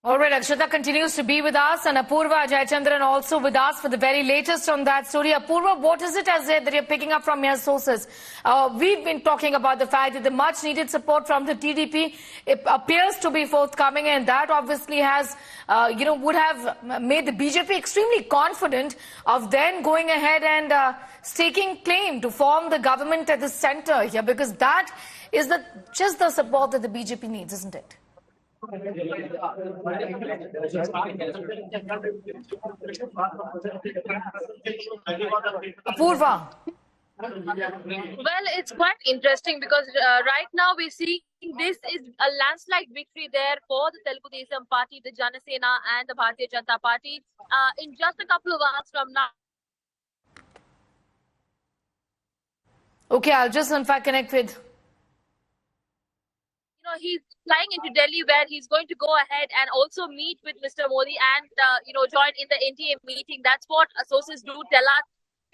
All right, Akshata continues to be with us, and Apurva Jayachandran also with us for the very latest on that story. Apurva, what is it that you're picking up from your sources? We've been talking about the fact that the much-needed support from the TDP appears to be forthcoming, and that obviously has, would have made the BJP extremely confident of then going ahead and staking claim to form the government at the center here, because that is just the support that the BJP needs, isn't it? Apurva. Well, it's quite interesting because right now we're seeing this is a landslide victory there for the Telugu Desam Party, the Janasena and the Bharatiya Janata Party in just a couple of hours from now. Okay, I'll just in fact connect with... He's flying into Delhi where he's going to go ahead and also meet with Mr. Modi and, join in the NDA meeting. That's what sources do tell us.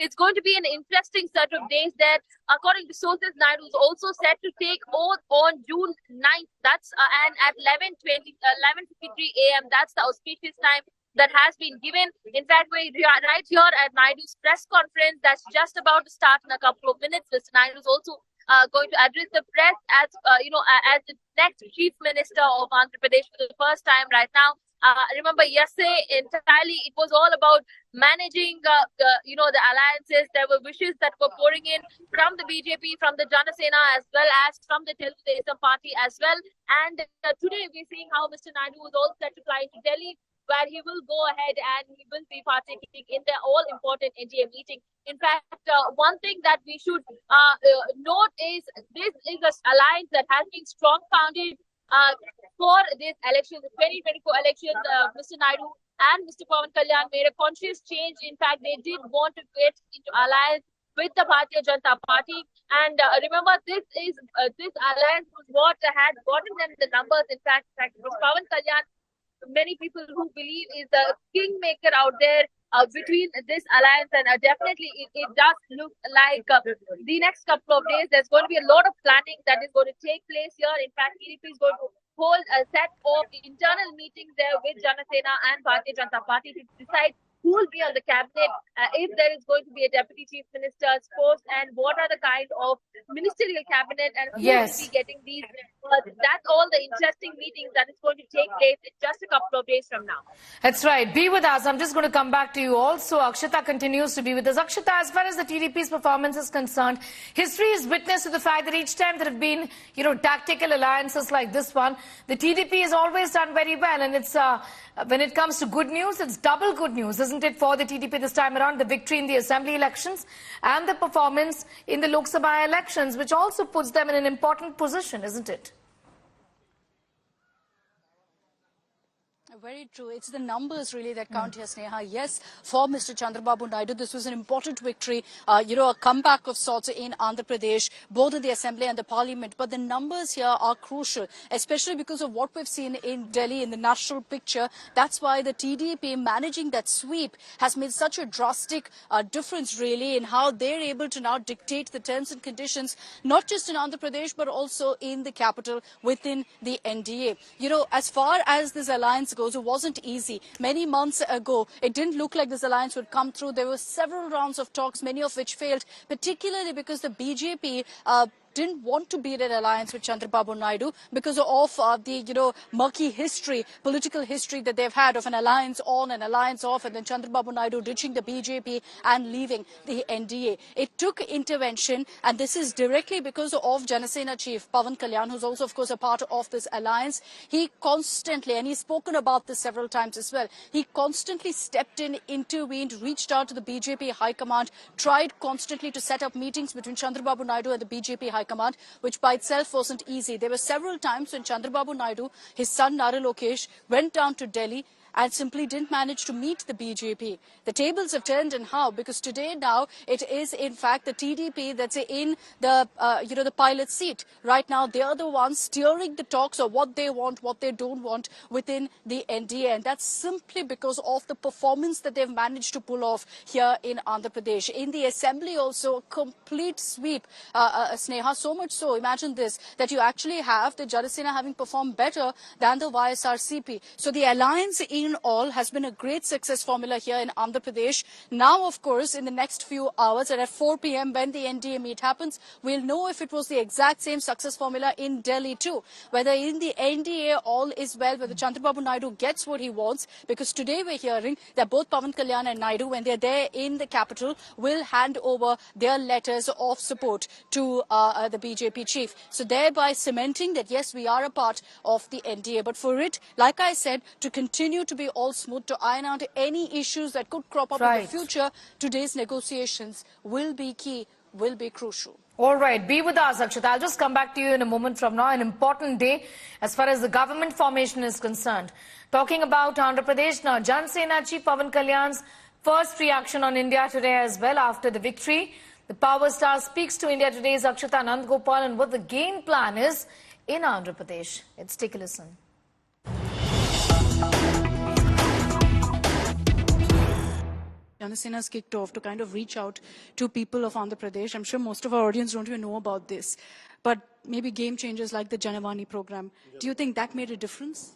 It's going to be an interesting set of days there. According to sources, Naidu is also set to take oath on June 9th. That's and at 11:53 a.m. That's the auspicious time that has been given. In fact, we're right here at Naidu's press conference that's just about to start in a couple of minutes. Mr. Naidu is also going to address the press as as the next chief minister of Andhra Pradesh for the first time right now. Remember, yesterday entirely it was all about managing the alliances. There were wishes that were pouring in from the BJP, from the Janasena, as well as from the Telugu Desam Party as well. And today we're seeing how Mr. Naidu is all set to fly to Delhi, where he will go ahead and he will be partaking in the all-important NDA meeting. In fact, one thing that we should note is this is an alliance that has been strong founded for this election, the 2024 elections. Mr. Naidu and Mr. Pawan Kalyan made a conscious change. In fact, they did want to get into alliance with the Bharatiya Janata Party. And remember, this alliance was what had gotten them the numbers. In fact, Pawan Kalyan, many people who believe is the kingmaker out there between this alliance, and definitely it does look like the next couple of days there's going to be a lot of planning that is going to take place here. In fact, TDP is going to hold a set of internal meetings there with Janasena and Bharatiya Janata Party to decide who will be on the cabinet, if there is going to be a deputy chief minister's post, and what are the kind of ministerial cabinet, and who will be getting these. That's all the interesting meetings that is going to take place in just a couple of days from now. That's right. Be with us. I'm just going to come back to you also. Akshata continues to be with us. Akshata, as far as the TDP's performance is concerned, history is witness to the fact that each time there have been, tactical alliances like this one, the TDP has always done very well. And it's when it comes to good news, it's double good news, isn't it, for the TDP this time around? The victory in the assembly elections and the performance in the Lok Sabha elections, which also puts them in an important position, isn't it? Very true. It's the numbers really that count here, Sneha. Yes, for Mr. Chandrababu Naidu, this was an important victory, a comeback of sorts in Andhra Pradesh, both in the assembly and the parliament. But the numbers here are crucial, especially because of what we've seen in Delhi in the national picture. That's why the TDP managing that sweep has made such a drastic difference really in how they're able to now dictate the terms and conditions, not just in Andhra Pradesh, but also in the capital within the NDA. As far as this alliance goes, it wasn't easy. Many months ago, it didn't look like this alliance would come through. There were several rounds of talks, many of which failed, particularly because the BJP didn't want to be in an alliance with Chandrababu Naidu because of the murky history, political history that they've had of an alliance on and alliance off, and then Chandrababu Naidu ditching the BJP and leaving the NDA. It took intervention, and this is directly because of Janasena chief Pawan Kalyan, who's also, of course, a part of this alliance. He constantly, and he's spoken about this several times as well, he constantly stepped in, intervened, reached out to the BJP High Command, tried constantly to set up meetings between Chandrababu Naidu and the BJP High Command, which by itself wasn't easy. There were several times when Chandrababu Naidu, his son Nara Lokesh, went down to Delhi and simply didn't manage to meet the BJP. The tables have turned, and how? Because today now it is in fact the TDP that's in the the pilot seat. Right now they are the ones steering the talks of what they want, what they don't want within the NDA, and that's simply because of the performance that they've managed to pull off here in Andhra Pradesh. In the assembly also, a complete sweep, Sneha, so much so, imagine this, that you actually have the Janasena having performed better than the YSRCP. So the alliance in all has been a great success formula here in Andhra Pradesh. Now, of course, in the next few hours and at 4 p.m. when the NDA meet happens, we'll know if it was the exact same success formula in Delhi too. Whether in the NDA all is well, whether Chandrababu Naidu gets what he wants, because today we're hearing that both Pawan Kalyan and Naidu, when they're there in the capital, will hand over their letters of support to the BJP chief. So thereby cementing that yes, we are a part of the NDA. But for it, like I said, to continue to be all smooth, to iron out any issues that could crop up in the future, today's negotiations will be key, will be crucial. All right, be with us, Akshita. I'll just come back to you in a moment from now. An important day as far as the government formation is concerned. Talking about Andhra Pradesh now, Jan Sena Chief Pawan Kalyan's first reaction on India Today as well after the victory. The power star speaks to India Today's Akshita Nandgopal and what the game plan is in Andhra Pradesh. Let's take a listen. Janasena's kicked off to kind of reach out to people of Andhra Pradesh. I'm sure most of our audience don't even know about this, but maybe game changers like the Janavani program. Do you think that made a difference?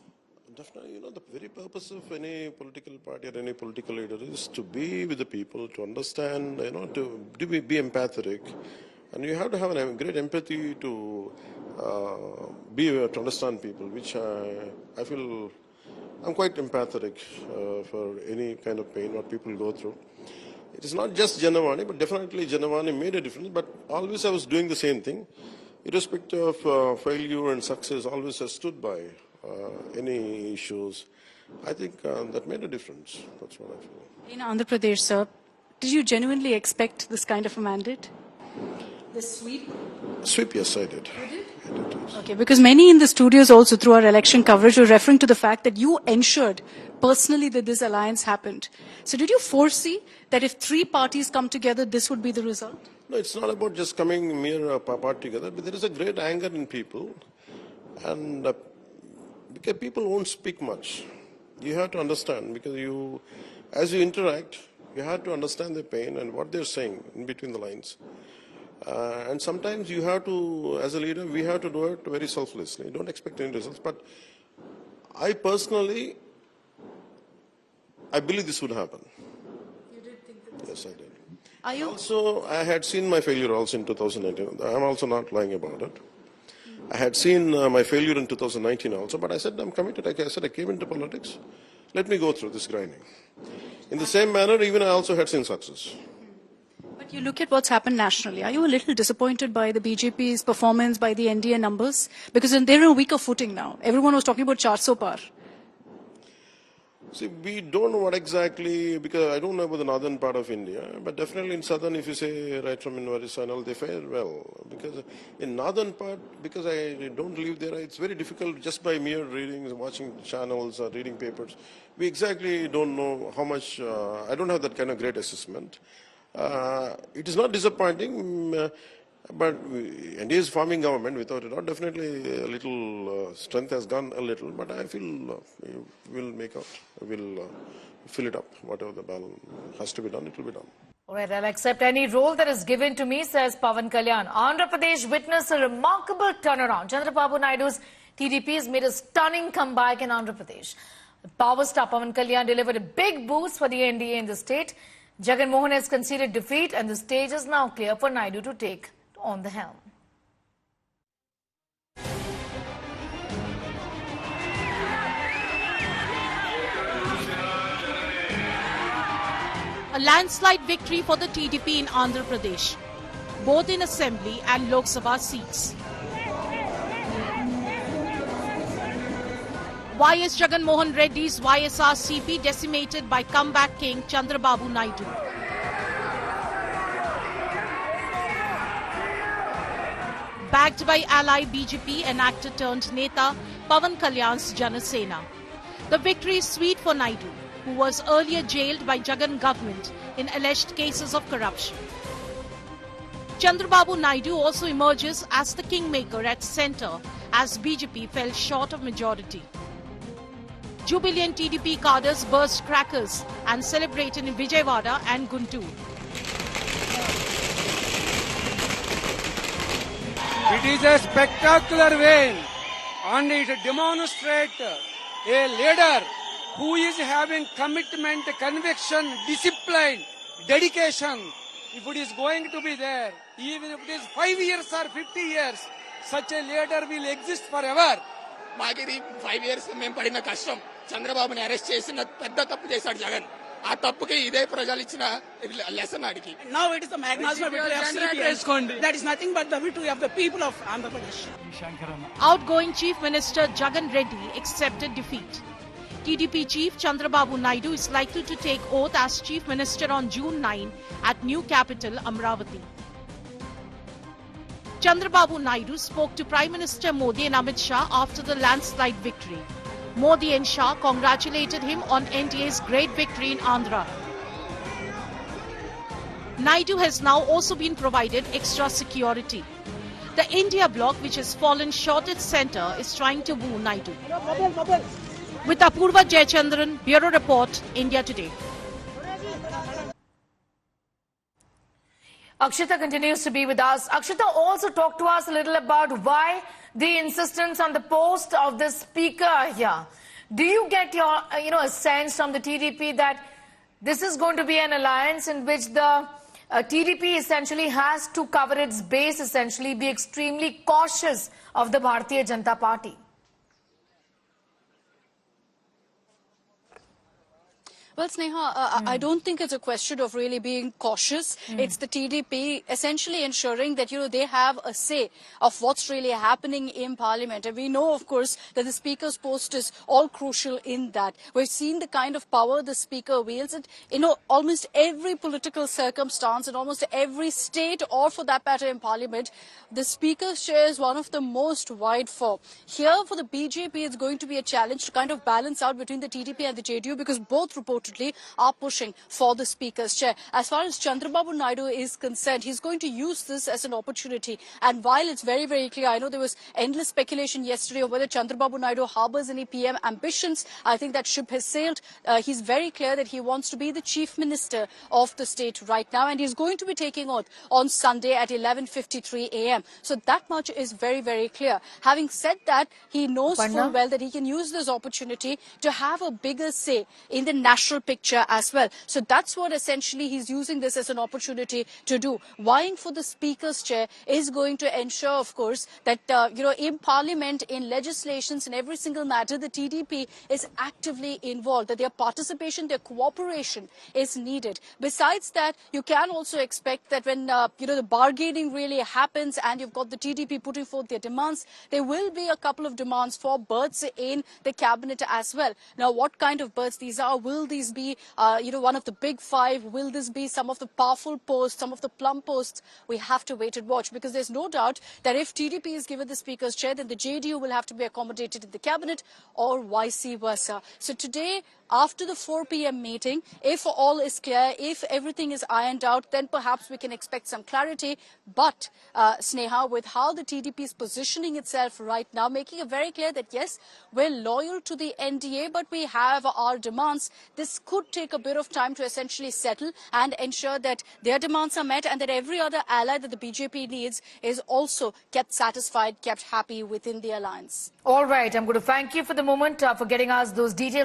Definitely, the very purpose of any political party or any political leader is to be with the people, to understand, to be empathetic. And you have to have a great empathy to to understand people, which I feel I'm quite empathetic for any kind of pain what people go through. It is not just Janavani, but definitely Janavani made a difference. But always I was doing the same thing. Irrespective of failure and success, always I stood by any issues. I think that made a difference. That's what I feel. In Andhra Pradesh, sir, did you genuinely expect this kind of a mandate? The sweep? Sweep, yes, I did. You did? I did, yes. Okay, because many in the studios also through our election coverage were referring to the fact that you ensured personally that this alliance happened. So did you foresee that if three parties come together, this would be the result? No, it's not about just coming mere apart together, but there is a great anger in people. And because people won't speak much. You have to understand, because as you interact, you have to understand their pain and what they're saying in between the lines. And sometimes you have to, as a leader, we have to do it very selflessly. Don't expect any results. But I personally, I believe this would happen. You did think that? Yes, I did. Are you? Also, I had seen my failure also in 2019. I'm also not lying about it. I had seen my failure in 2019 also, but I said I'm committed. I said I came into politics. Let me go through this grinding. In the same manner, even I also had seen success. But you look at what's happened nationally. Are you a little disappointed by the BJP's performance, by the NDA numbers? Because they're on a weaker footing now. Everyone was talking about 400 par. See, we don't know what exactly, because I don't know about the northern part of India, but definitely in southern, if you say right from Invarisa and all, they fare well. Because in northern part, because I don't live there, it's very difficult just by mere reading, watching channels or reading papers. We exactly don't know how much, I don't have that kind of great assessment. It is not disappointing, but NDA is forming government without it. Definitely a little strength has gone a little, but I feel we'll make out, we'll fill it up. Whatever the balance has to be done, it will be done. All right, I'll accept any role that is given to me, says Pawan Kalyan. Andhra Pradesh witnessed a remarkable turnaround. Chandrababu Naidu's TDP has made a stunning comeback in Andhra Pradesh. Power star Pawan Kalyan delivered a big boost for the NDA in the state. Jagan Mohan has conceded defeat, and the stage is now clear for Naidu to take on the helm. A landslide victory for the TDP in Andhra Pradesh, both in Assembly and Lok Sabha seats. YS Jagan Mohan Reddy's YSRCP decimated by comeback king Chandrababu Naidu. Backed by ally BJP and actor turned Neta Pawan Kalyan's Janasena. The victory is sweet for Naidu, who was earlier jailed by Jagan government in alleged cases of corruption. Chandrababu Naidu also emerges as the kingmaker at centre as BJP fell short of majority. Jubilant TDP cadres burst crackers and celebrated in Vijayawada and Guntur. It is a spectacular win, and it demonstrates a leader who is having commitment, conviction, discipline, dedication. If it is going to be there, even if it is 5 years or 50 years, such a leader will exist forever. మాకిది 5 years మేము పడిన కష్టం చంద్రబాబుని arrest చేసిన పెద్ద తప్పు చేశాడు జగన్ ఆ తప్పుకి ఇదే ప్రజలు ఇచ్చిన లెసన్ అడిగి Now it is the magnanimous victory of CPM. That is nothing but the victory of the people of Andhra Pradesh. Outgoing Chief Minister Jagan Reddy accepted defeat. TDP Chief Chandrababu Naidu is likely to take oath as Chief Minister on June 9 at new capital Amravati. Chandrababu Naidu spoke to Prime Minister Modi and Amit Shah after the landslide victory. Modi and Shah congratulated him on NDA's great victory in Andhra. Naidu has now also been provided extra security. The India bloc, which has fallen short at centre, is trying to woo Naidu. With Apurva Jayachandran, Bureau Report, India Today. Akshita continues to be with us. Akshita, also talk to us a little about why the insistence on the post of the speaker here. Do you get your, a sense from the TDP that this is going to be an alliance in which the TDP essentially has to cover its base, essentially be extremely cautious of the Bharatiya Janata Party? Well, Sneha, I don't think it's a question of really being cautious. It's the TDP essentially ensuring that, they have a say of what's really happening in Parliament. And we know, of course, that the Speaker's post is all crucial in that. We've seen the kind of power the Speaker wields. And, almost every political circumstance in almost every state, or for that matter in Parliament, the Speaker's chair is one of the most wide for. Here, for the BJP, it's going to be a challenge to kind of balance out between the TDP and the JDU, because both reportedly are pushing for the Speaker's chair. As far as Chandrababu Naidu is concerned, he's going to use this as an opportunity. And while it's very, very clear, I know there was endless speculation yesterday of whether Chandrababu Naidu harbors any PM ambitions. I think that ship has sailed. He's very clear that he wants to be the Chief Minister of the state right now, and he's going to be taking oath on Sunday at 11:53 a.m. So that much is very, very clear. Having said that, he knows full well that he can use this opportunity to have a bigger say in the national picture as well. So that's what essentially he's using this as an opportunity to do. Vying for the Speaker's chair is going to ensure, of course, that, in Parliament, in legislations, in every single matter, the TDP is actively involved, that their participation, their cooperation is needed. Besides that, you can also expect that when, the bargaining really happens and you've got the TDP putting forth their demands, there will be a couple of demands for berths in the cabinet as well. Now, what kind of berths these are? Will these be, one of the big five? Will this be some of the powerful posts, some of the plum posts? We have to wait and watch, because there's no doubt that if TDP is given the Speaker's chair, then the JDU will have to be accommodated in the cabinet, or vice versa. So today, after the 4 p.m. meeting, if all is clear, if everything is ironed out, then perhaps we can expect some clarity. But, Sneha, with how the TDP is positioning itself right now, making it very clear that, yes, we're loyal to the NDA, but we have our demands. This could take a bit of time to essentially settle and ensure that their demands are met, and that every other ally that the BJP needs is also kept satisfied, kept happy within the alliance. All right. I'm going to thank you for the moment, for getting us those details.